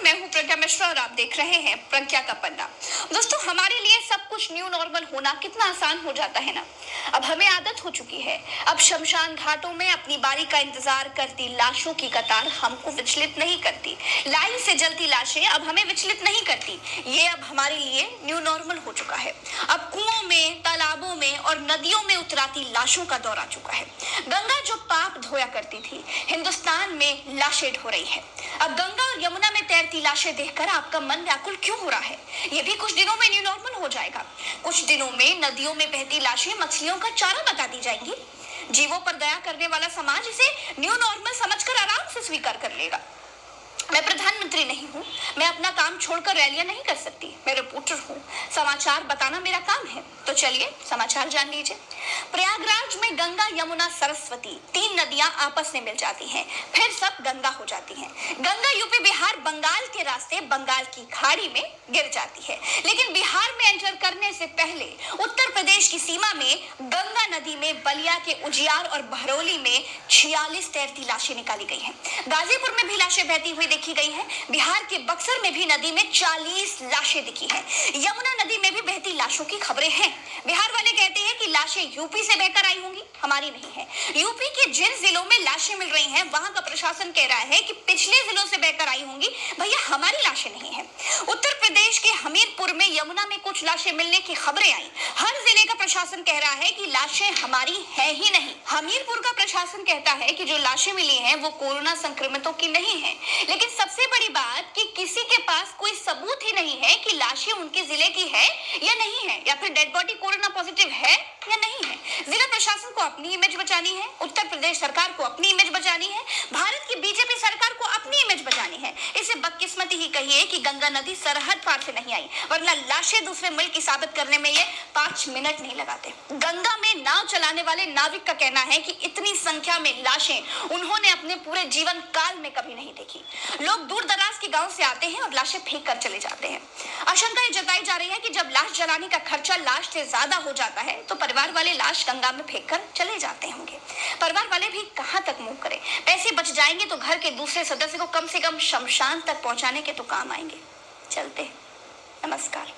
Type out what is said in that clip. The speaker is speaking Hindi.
मैं हूं प्रज्ञा मिश्रा और आप देख रहे हैं प्रज्ञा का पन्ना। दोस्तों, हमारे लिए सब कुछ न्यू नॉर्मल होना कितना आसान हो जाता है ना। अब हमें आदत हो चुकी है। अब शमशान घाटों में अपनी बारी का इंतजार करती लाशों की कतार हमको विचलित नहीं करती। लाइन से जलती लाशें अब हमें विचलित नहीं करती। ये अब हमारे लिए न्यू नॉर्मल हो चुका है। अब कुओं में, तालाबों में और नदियों में उतराती लाशों का दौर आ चुका है। गंगा जो पाप धोया करती थी, हिंदुस्तान में लाशें ढो रही है। अब गंगा और यमुना में तैरती लाशें देखकर आपका मन व्याकुल क्यों हो रहा है? ये भी कुछ दिनों में न्यू नॉर्मल हो जाएगा। कुछ दिनों में नदियों में बहती लाशें मछलियों का चारा बता दी जाएंगी। जीवों पर दया करने वाला समाज इसे न्यू नॉर्मल समझकर आराम से स्वीकार कर लेगा। मैं प्रधानमंत्री नहीं हूँ, मैं अपना काम छोड़कर रैलियां नहीं कर सकती। मैं रिपोर्टर हूँ, समाचार बताना मेरा काम है। तो चलिए समाचार जान लीजिए। प्रयागराज में गंगा, यमुना, सरस्वती तीन नदियां आपस में मिल जाती हैं, फिर सब गंगा हो जाती हैं। गंगा यूपी, बिहार, बंगाल के रास्ते बंगाल की खाड़ी में गिर जाती है। लेकिन बिहार में एंटर करने से पहले उत्तर प्रदेश की सीमा में गंगा नदी में बलिया के उजियार और बहरौली में 46 तैरती लाशें निकाली गई हैं। गाजीपुर में भी लाशें बहती हुई देखी गई हैं। बिहार के बक्सर में भी नदी में 40 लाशें दिखी हैं। यमुना नदी में भी बहती लाशों की खबरें हैं। बिहार वाले कहते हैं कि लाशें यूपी से बहकर आई होंगी, हमारी नहीं है। यूपी के जिन जिलों में लाशें मिल रही हैं, वहां का प्रशासन कह रहा है कि पिछले जिलों से बहकर आई होंगी, भैया हमारी लाशें नहीं है। उत्तर प्रदेश के हमीरपुर में यमुना में कुछ लाशें मिलने की खबरें आई। हर जिले का प्रशासन कह रहा है कि लाशें हमारी है ही नहीं। हमीरपुर का प्रशासन कहता है कि जो लाशें मिली हैं वो कोरोना संक्रमितों की नहीं है। लेकिन सबसे बड़ी बात कि किसी के पास कोई सबूत ही नहीं है कि लाशें उनके जिले की है या नहीं है, या फिर डेड बॉडी कोरोना पॉजिटिव है या नहीं है। जिला प्रशासन को अपनी इमेज बचानी है, उत्तर प्रदेश सरकार को अपनी इमेज बचानी है, भारत की बीजेपी सरकार को अपनी इमेज बचानी है। इसे बदकिस्मती ही कहिए कि गंगा नदी सरहद पार से नहीं आई, वरना लाशें दूसरे मुल्क की साबित करने में ये 5 मिनट नहीं लगाते। गंगा में नाव चलाने वाले नाविक का कहना है कि इतनी संख्या में लाशें उन्होंने अपने पूरे जीवन काल में कभी नहीं देखी। लोग दूर दराज के गांव से आते हैं और लाशें फेंक कर चले जाते हैं। आशंका ये जताई जा रही है कि जब लाश जलाने का खर्चा लाश से ज्यादा हो जाता है तो परिवार वाले लाश गंगा में फेंक कर चले जाते होंगे। परिवार वाले भी कहां तक मुंह करें? पैसे बच जाएंगे तो घर के दूसरे सदस्य को कम से कम शमशान तक पहुंचाने के तो काम आएंगे। चलते हैं। नमस्कार।